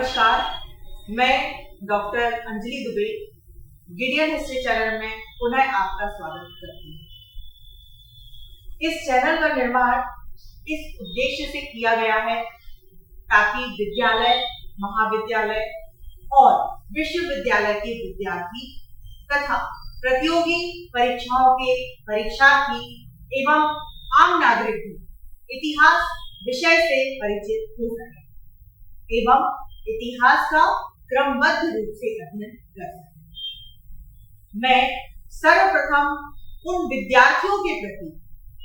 नमस्कार, मैं doctor Anjali Dubey Gideon history channel में पुनः आपका स्वागत करती हूँ। इस चैनल का निर्माण इस उद्देश्य से किया गया है ताकि विद्यालय, महाविद्यालय और विश्वविद्यालय के विद्यार्थी तथा प्रतियोगी परीक्षाओं के परीक्षार्थी एवं आम नागरिक भी इतिहास विषय से परिचित हो सके एवं इतिहास का क्रमबद्ध रूप से अध्ययन कर सके। मैं सर्वप्रथम उन विद्यार्थियों के प्रति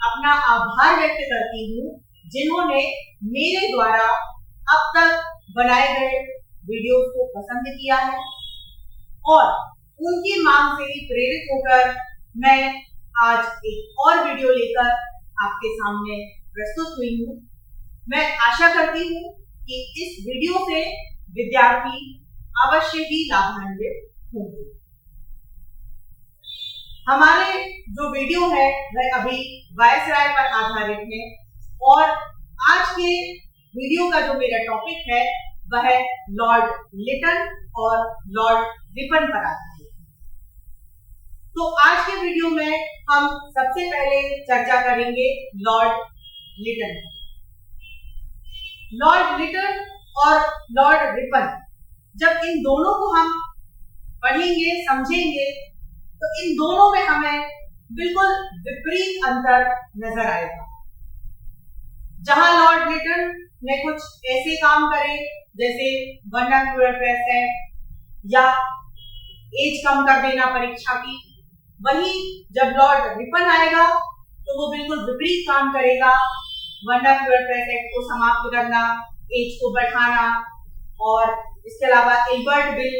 अपना आभार व्यक्त करती हूँ जिन्होंने मेरे द्वारा अब तक बनाए गए वीडियोस को पसंद किया है और उनकी मांग से ही प्रेरित होकर मैं आज एक और वीडियो लेकर आपके सामने प्रस्तुत हुई हूँ। मैं आशा करती हूँ कि इस वीडियो से विद्यार्थी अवश्य ही लाभान्वित होंगे। हमारे जो वीडियो है वह अभी वायसराय पर आधारित है और आज के वीडियो का जो मेरा टॉपिक है वह लॉर्ड लिटन और लॉर्ड रिपन पर आधारित है। तो आज के वीडियो में हम सबसे पहले चर्चा करेंगे लॉर्ड लिटन। लॉर्ड लिटन और लॉर्ड रिपन, जब इन दोनों को हम पढ़ेंगे समझेंगे तो इन दोनों में हमें बिल्कुल विपरीत अंतर नजर आएगा। जहां लॉर्ड लिटन ने कुछ ऐसे काम करे जैसे वर्नाक्यूलर प्रेस है या एज कम कर देना परीक्षा की, वहीं जब लॉर्ड रिपन आएगा तो वो बिल्कुल विपरीत काम करेगा। वर्नाक्यूलर प्रेस एक्ट को समाप्त करना, एज को बढ़ाना और इसके अलावा एल्बर्ट बिल,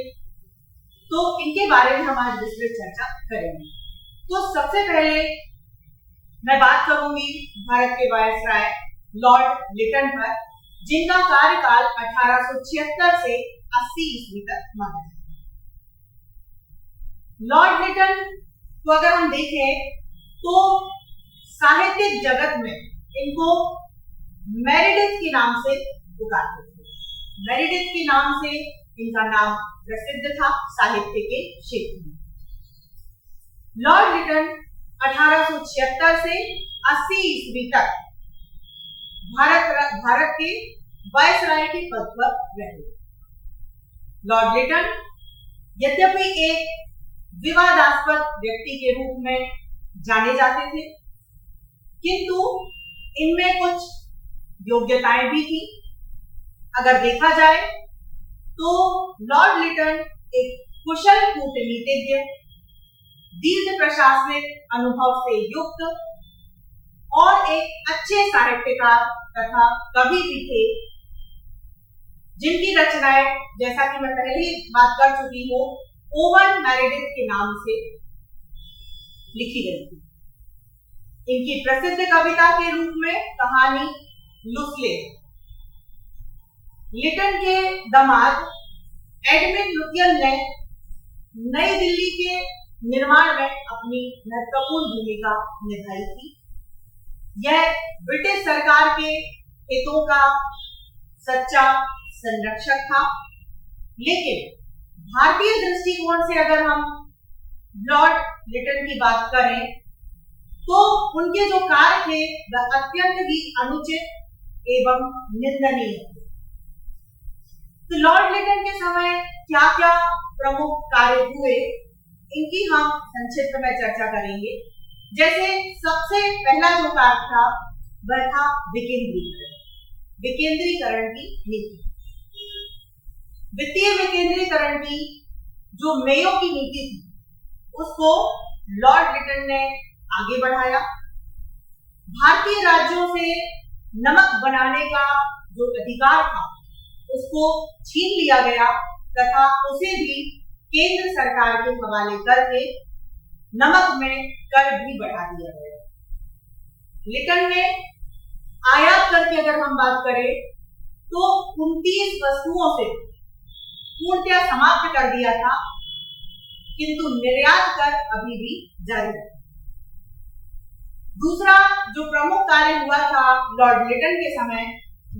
तो इनके बारे में हम आज विस्तृत चर्चा करेंगे। तो सबसे पहले मैं बात करूंगी भारत के वायसराय लॉर्ड लिटन पर, जिनका कार्यकाल 1876 से 80 ईस्वी तक माना है। लॉर्ड लिटन को अगर हम देखें तो साहित्यिक जगत में इनको मेरिडिथ के नाम से पुकारते थे। मेरिडिथ के नाम से इनका नाम प्रसिद्ध था साहित्य के क्षेत्र में। लॉर्ड लिटन 1876 से 80 ईस्वी तक भारत के वायसराय के पद पर रहे। लॉर्ड लिटन यद्यपि एक विवादास्पद व्यक्ति के रूप में जाने जाते थे, किंतु इनमें कुछ योग्यताएं भी थी। अगर देखा जाए तो लॉर्ड लिटन एक कुशल कूटनीतिज्ञ, दीर्घ प्रशासनिक अनुभव से युक्त और एक अच्छे साहित्यकार तथा कवि भी थे, जिनकी रचनाएं, जैसा कि मैं पहले ही बात कर चुकी हूँ, ओवन मेरिडिथ के नाम से लिखी गई थी। इनकी प्रसिद्ध कविता के रूप में कहानी लुसले। लिटन के दामाद एडमिन लुटियन ने नई दिल्ली के निर्माण में अपनी महत्वपूर्ण भूमिका निभाई थी। यह ब्रिटिश सरकार के हितों का सच्चा संरक्षक था, लेकिन भारतीय दृष्टिकोण से अगर हम लॉर्ड लिटन की बात करें तो उनके जो कार्य थे वह अत्यंत ही अनुचित एवं निंदनीय थे। तो लॉर्ड लिटन के समय क्या क्या प्रमुख कार्य हुए, इनकी हम संक्षिप्त में चर्चा करेंगे। जैसे सबसे पहला जो कार्य था वह था विकेंद्रीकरण की नीति। वित्तीय विकेंद्रीकरण की जो मेयो की नीति थी उसको लॉर्ड लिटन ने आगे बढ़ाया। भारतीय राज्यों से नमक बनाने का जो अधिकार था उसको छीन लिया गया तथा उसे भी केंद्र सरकार के हवाले करके नमक में कर भी बढ़ा दिया गया। लिटन ने आयात कर की अगर हम बात करें तो 29 वस्तुओं से पूर्णतः समाप्त कर दिया था, किंतु निर्यात कर अभी भी जारी है। दूसरा जो प्रमुख कार्य हुआ था लॉर्ड लिटन के समय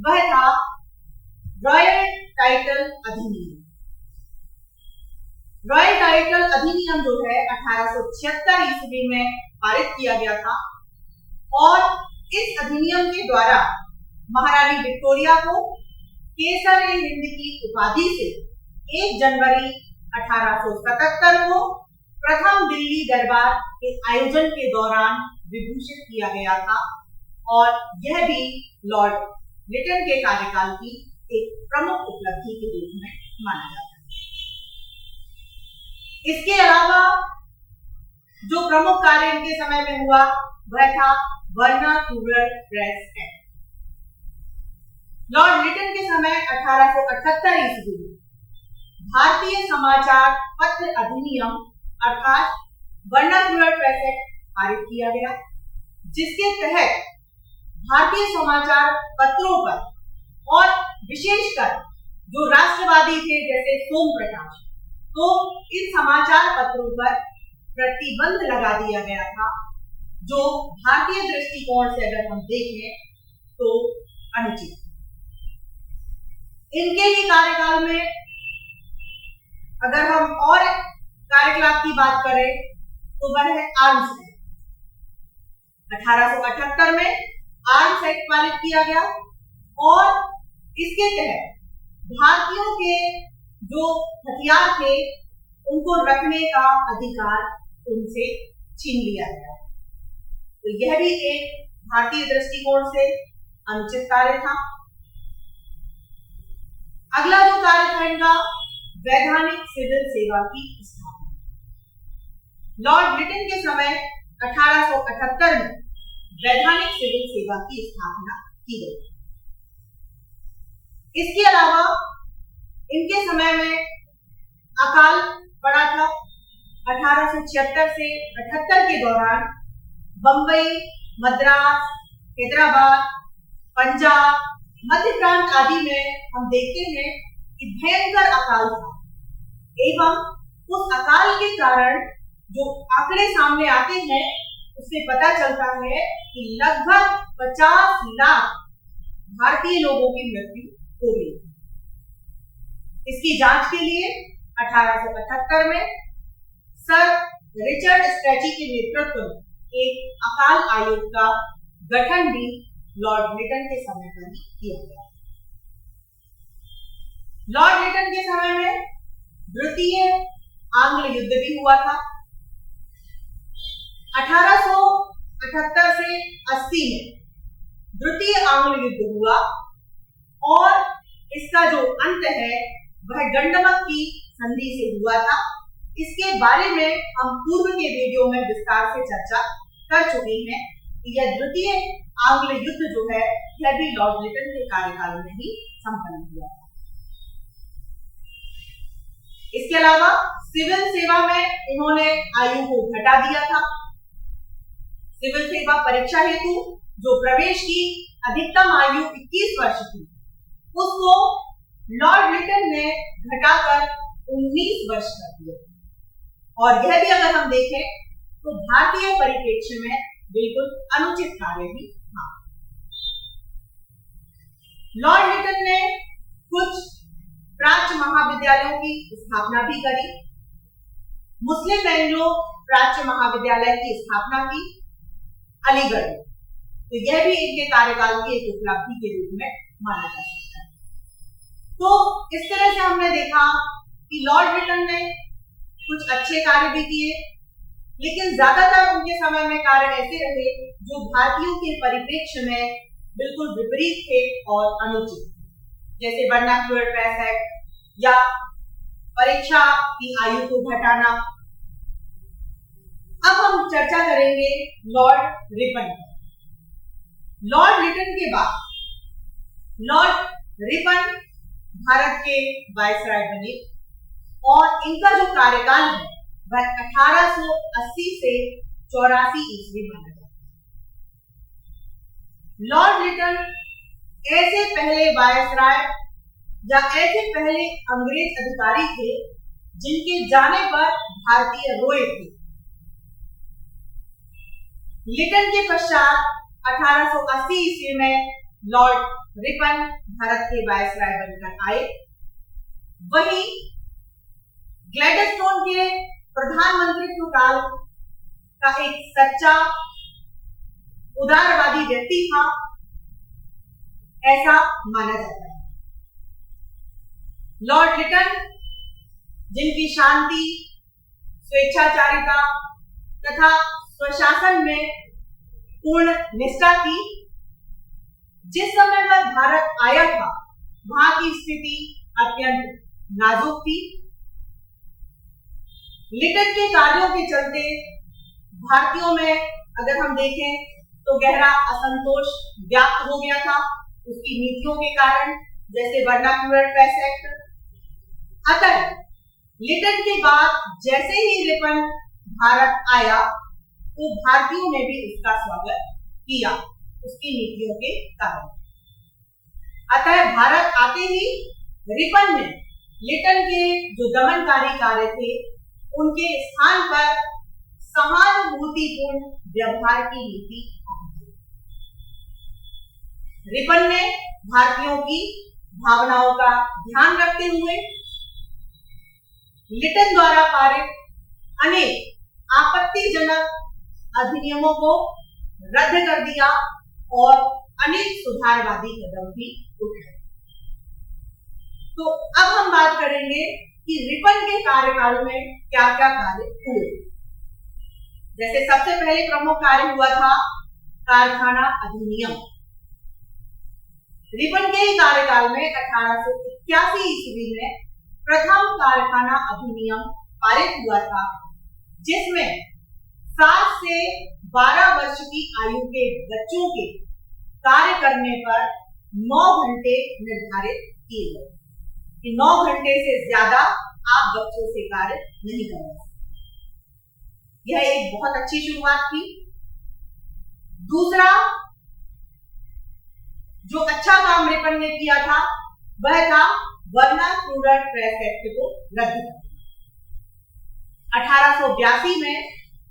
वह था रॉयल टाइटल अधिनियम। रॉयल टाइटल अधिनियम जो है 1876 ईस्वी में पारित किया गया था और इस अधिनियम के द्वारा महारानी विक्टोरिया को केसर-ए-हिंद की उपाधि से 1 जनवरी 1877 को प्रथम दिल्ली दरबार के आयोजन के दौरान विभूषित किया गया था और यह भी लॉर्ड लिटन के कार्यकाल की एक प्रमुख उपलब्धि के रूप में माना जाता है। इसके अलावा जो प्रमुख कार्य इनके समय में हुआ वह था vernacular press act. Lord Lytton के समय 1878 ईस्वी में भारतीय समाचार पत्र अधिनियम अर्थात वर्नाक्यूलर प्रेस एक्ट पारित किया गया, जिसके तहत भारतीय समाचार पत्रों पर और विशेषकर जो राष्ट्रवादी थे जैसे सोम प्रकाश, तो इन समाचार पत्रों पर प्रतिबंध लगा दिया गया था, जो भारतीय दृष्टिकोण से अगर हम देखें तो अनुचित। इनके ही कार्यकाल में अगर हम और कार्यकलाप की बात करें तो वह है आर्म्स एक्ट। 1878 में आर्म्स एक्ट पारित किया गया और इसके तहत भारतीयों के जो हथियार थे उनको रखने का अधिकार उनसे छीन लिया गया। तो यह भी एक भारतीय दृष्टिकोण से अनुचित कार्य था। अगला जो कार्य था इनका वैधानिक सिविल सेवा की स्थापना। लॉर्ड लिटन के समय 1878 में वैधानिक सिविल सेवा की स्थापना की गई। इसके अलावा इनके समय में अकाल पड़ा था। 1876 से 78 के दौरान बंबई, मद्रास, हैदराबाद, पंजाब, मध्य प्रांत आदि में हम देखते हैं कि भयंकर अकाल था एवं उस अकाल के कारण जो आंकड़े सामने आते हैं उससे पता चलता है कि लगभग 50 लाख भारतीय लोगों की मृत्यु हो गई। इसकी जांच के लिए 1878 में सर रिचर्ड स्ट्रेची के नेतृत्व में एक अकाल आयोग का गठन भी लॉर्ड लिटन के समय पर किया गया। लॉर्ड लिटन के समय में द्वितीय आंग्ल युद्ध भी हुआ था। 1878 से 80 में द्वितीय आंग्ल युद्ध हुआ और इसका जो अंत है वह गंडमक की संधि से हुआ था। इसके बारे में हम पूर्व के वीडियो में विस्तार से चर्चा कर चुके हैं कि यह द्वितीय आंग्ल युद्ध जो है यह भी लॉर्ड लिटन के कार्यकाल में ही संपन्न हुआ था। इसके अलावा सिविल सेवा में इन्होंने आयु को घटा दिया था। सिविल सेवा परीक्षा हेतु जो प्रवेश की अधिकतम आयु 21 वर्ष थी उसको लॉर्ड लिटन ने घटाकर 19 वर्ष कर दिया और यह भी अगर हम देखें तो भारतीय परिप्रेक्ष्य में बिल्कुल अनुचित कार्य भी था। लॉर्ड लिटन ने कुछ प्राच्य महाविद्यालयों की स्थापना भी करी। मुस्लिम एंग्लो प्राच्य महाविद्यालय की स्थापना की अलीगढ़ में, तो यह भी इनके कार्यकाल की एक उपलब्धि के रूप में माना जा सकता है। तो इस तरह से हमने देखा कि लॉर्ड लिटन ने कुछ अच्छे कार्य भी किए, लेकिन ज्यादातर उनके समय में कार्य ऐसे रहे जो भारतीयों के परिप्रेक्ष्य में बिल्कुल विपरीत थे और अनुचित, जैसे वर्नाक्यूलर प्रेस एक्ट या परीक्षा की आयु को घटाना। अब हम चर्चा करेंगे लॉर्ड रिपन। लॉर्ड लिटन के बाद लॉर्ड रिपन भारत के वायसराय बने और इनका जो कार्यकाल है वह 1880 से 84 ईस्वी माना जाता है। लॉर्ड लिटन ऐसे पहले वायसराय या ऐसे पहले अंग्रेज अधिकारी थे जिनके जाने पर भारतीय रोए थे। लिटन के पश्चात 1880 ईस्वी में लॉर्ड रिपन भारत के वायसराय बनकर आए, वहीं ग्लैडस्टोन के प्रधानमंत्रित्व काल का एक सच्चा उदारवादी व्यक्ति था, ऐसा माना जाता है। लॉर्ड लिटन, जिनकी शांति, स्वेच्छाचारिता तथा स्वशासन में पूर्ण निष्ठा थी, जिस समय वह भारत आया था वहां की स्थिति अत्यंत नाजुक थी। लिटन के कार्यों के चलते भारतीयों में अगर हम देखें तो गहरा असंतोष व्याप्त हो गया था उसकी नीतियों के कारण, जैसे वर्नाक्यूलर प्रेस एक्ट। अतः लिटन के बाद जैसे ही रिपन भारत आया तो भारतीयों ने भी उसका स्वागत किया उसकी नीतियों के कारण। अतः भारत आते ही रिपन ने लिटन के जो दमनकारी कार्य थे उनके स्थान पर सहानुभूतिपूर्ण व्यवहार की नीति अपनाई। रिपन ने भारतीयों की भावनाओं का ध्यान रखते हुए लिटन द्वारा पारित अनेक आपत्तिजनक अधिनियमों को रद्द कर दिया और अनेक सुधारवादी कदम भी उठाए। तो अब हम बात करेंगे कि रिपन के कार्यकाल में क्या क्या कार्य हुए। जैसे सबसे पहले प्रमुख कार्य हुआ था कारखाना अधिनियम। रिपन के ही कार्यकाल में 1881 ईस्वी में प्रथम कारखाना अधिनियम पारित हुआ था, जिसमें 7 से 12 वर्ष की आयु के बच्चों के कार्य करने पर 9 घंटे निर्धारित किए गए कि 9 घंटे से ज्यादा आप बच्चों से कार्य नहीं कर सकते। यह एक बहुत अच्छी शुरुआत थी। दूसरा जो अच्छा काम रिपन ने किया था वह था वर्नाक्यूलर प्रेस एक्ट को रद्द करना। 1882 में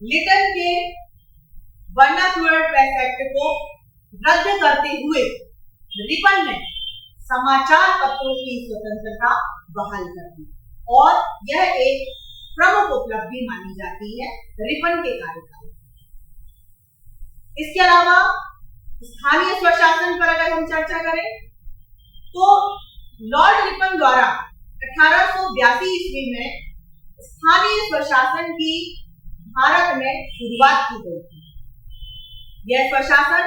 लिटन के वर्नाक्यूलर प्रेस एक्ट को रद्द करते हुए रिपन ने समाचार पत्रों की स्वतंत्रता बहाल कर दी और यह एक प्रमुख उपलब्धि मानी जाती है रिपन के कार्यकाल। इसके अलावा स्थानीय स्वशासन पर अगर हम चर्चा करें तो लॉर्ड रिपन द्वारा 1882 ईस्वी में स्थानीय स्वशासन की भारत में शुरुआत की गई थी। यह स्वशासन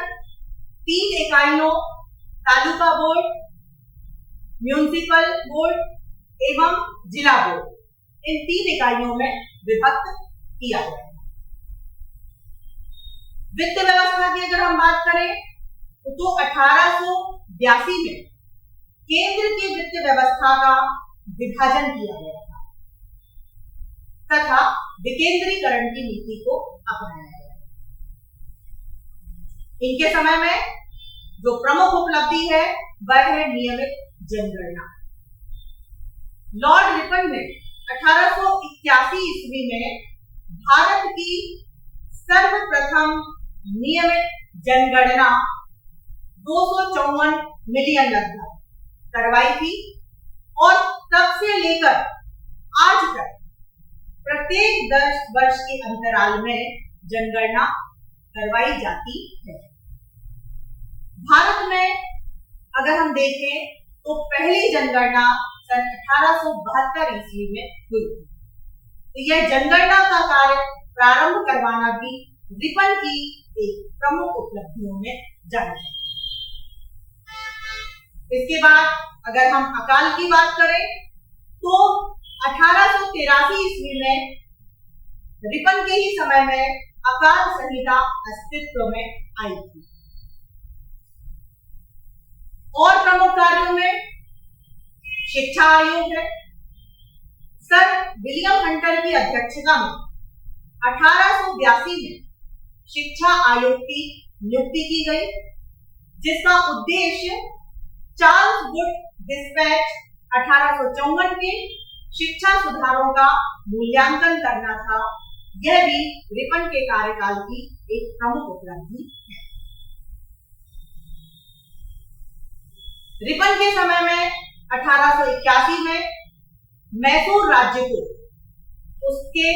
3 इकाइयों तालुका बोर्ड, म्युनिसिपल बोर्ड एवं जिला बोर्ड, इन 3 इकाइयों में विभक्त किया गया। वित्त व्यवस्था की अगर हम बात करें तो 1882 में केंद्र की वित्त व्यवस्था का विभाजन किया गया था तथा विकेंद्रीकरण की नीति को अपनाया गया। इनके समय में जो प्रमुख उपलब्धि है वह है नियमित जनगणना। लॉर्ड रिपन ने 1881 ईस्वी में भारत की सर्वप्रथम नियमित जनगणना 254 मिलियन लगभग करवाई थी और तब से लेकर आज तक प्रत्येक 10 वर्ष के अंतराल में जनगणना करवाई जाती है। भारत में अगर हम देखें तो पहली जनगणना सन 1872 ईस्वी में हुई थी। तो यह जनगणना का कार्य प्रारंभ करवाना भी रिपन की एक प्रमुख उपलब्धियों में जाना है। इसके बाद अगर हम अकाल की बात करें तो 1883 ईस्वी में रिपन के ही समय में अकाल संहिता अस्तित्व में आई थी। और प्रमुख कार्यों में शिक्षा आयोग है। सर विलियम हंटर की अध्यक्षता में 1882 में शिक्षा आयोग की नियुक्ति की गई, जिसका उद्देश्य चार्ल्स वुड डिस्पैच 1854 के शिक्षा सुधारों का मूल्यांकन करना था। यह भी रिपन के कार्यकाल की एक प्रमुख उपलब्धि है। रिपन के समय में 1881 में मैसूर राज्य को उसके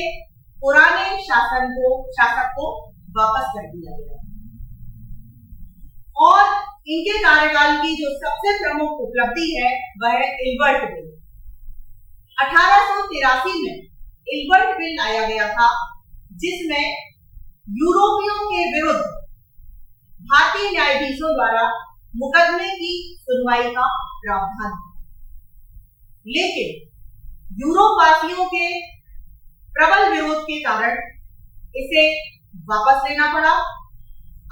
पुराने शासक को वापस कर दिया गया और इनके कार्यकाल की जो सबसे प्रमुख उपलब्धि है वह है इल्बर्ट बिल। 1883 में इल्बर्ट बिल लाया गया था जिसमें यूरोपियों के विरुद्ध भारतीय न्यायाधीशों द्वारा मुकदमे की सुनवाई का प्रावधान, लेकिन यूरोपवासियों के प्रबल विरोध के कारण इसे वापस लेना पड़ा।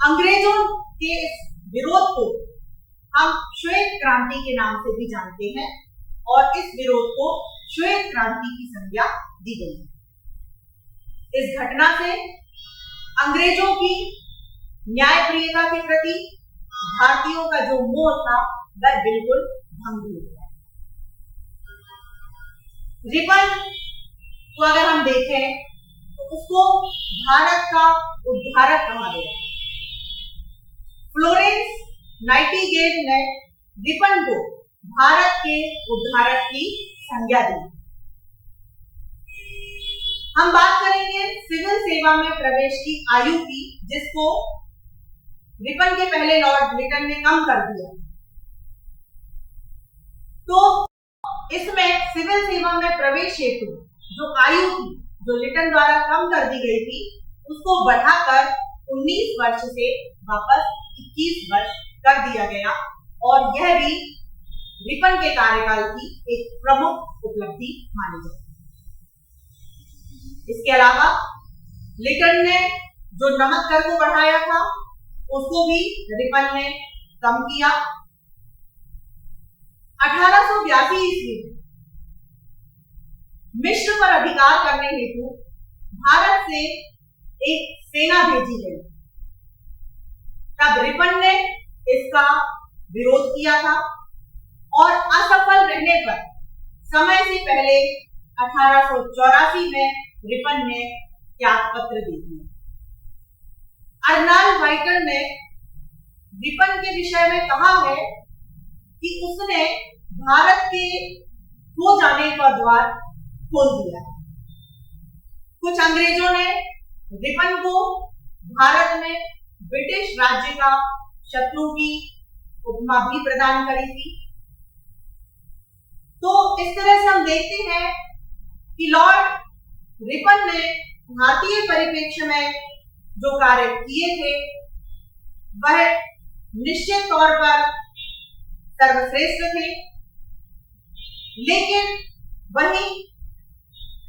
अंग्रेजों के इस विरोध को हम श्वेत क्रांति के नाम से भी जानते हैं और इस विरोध को श्वेत क्रांति की संज्ञा दी गई है। इस घटना से अंग्रेजों की न्यायप्रियता के प्रति भारतीयों का जो मोह था वह बिल्कुल भंग हो गया। रिपन को अगर हम देखें तो उसको भारत का उद्धारक कहा गया। फ्लोरेंस नाइटिंगेल ने रिपन को भारत के उद्धारक की संज्ञा दी। हम बात करेंगे सिविल सेवा में प्रवेश की आयु की, जिसको रिपन के पहले लॉर्ड लिटन ने कम कर दिया। तो इसमें सिविल सेवा में प्रवेश हेतु जो आयु थी, जो लिटन द्वारा कम कर दी गई थी, उसको बढ़ाकर 19 वर्ष से वापस 21 वर्ष कर दिया गया और यह भी रिपन के कार्यकाल की एक प्रमुख उपलब्धि मानी जाती है। इसके अलावा लिटन ने जो नमक कर को बढ़ाया था उसको भी रिपन ने कम किया। 1882 ईस्वी में मिस्र पर अधिकार करने हेतु भारत से एक सेना भेजी गई। तब रिपन ने इसका विरोध किया था और असफल रहने पर समय से पहले 1884 में रिपन ने त्याग पत्र दे दिया। अर्नाल्ड व्हाइटर ने रिपन के विषय में कहा है कि उसने भारत के खो जाने का द्वार खोल दिया। कुछ अंग्रेजों ने रिपन को भारत में ब्रिटिश राज्य का शत्रु की उपमा भी प्रदान करी थी। तो इस तरह से हम देखते हैं कि लॉर्ड रिपन ने भारतीय परिप्रेक्ष्य में जो कार्य किए थे वह निश्चित तौर पर सर्वश्रेष्ठ थे, लेकिन वही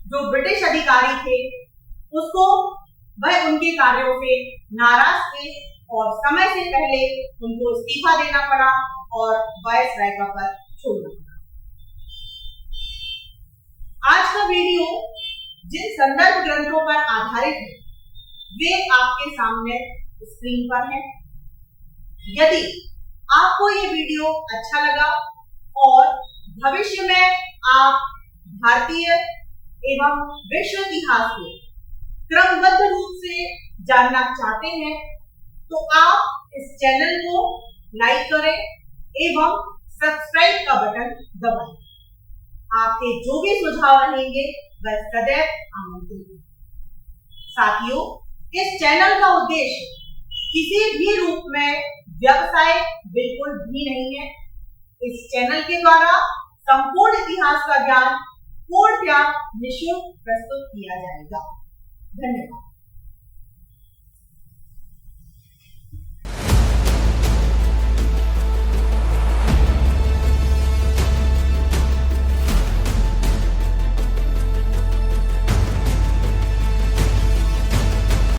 जो ब्रिटिश अधिकारी थे उसको वह उनके कार्यों से नाराज थे और समय से पहले उनको इस्तीफा देना पड़ा और वायसराय का पद छोड़ना पड़ा। आज का वीडियो जिन संदर्भ ग्रंथों पर आधारित है वे आपके सामने स्क्रीन पर है। यदि आपको ये वीडियो अच्छा लगा और भविष्य में आप भारतीय एवं विश्व इतिहास को क्रमबद्ध रूप से जानना चाहते हैं तो आप इस चैनल को लाइक करें एवं सब्सक्राइब का बटन दबाएं। आपके जो भी सुझाव रहेंगे वह सदैव आमंत्रित है। साथियों, इस चैनल का उद्देश्य किसी भी रूप में व्यवसाय बिल्कुल भी नहीं है। इस चैनल के द्वारा संपूर्ण इतिहास का ज्ञान पूर्णतः निःशुल्क प्रस्तुत किया जाएगा। धन्यवाद।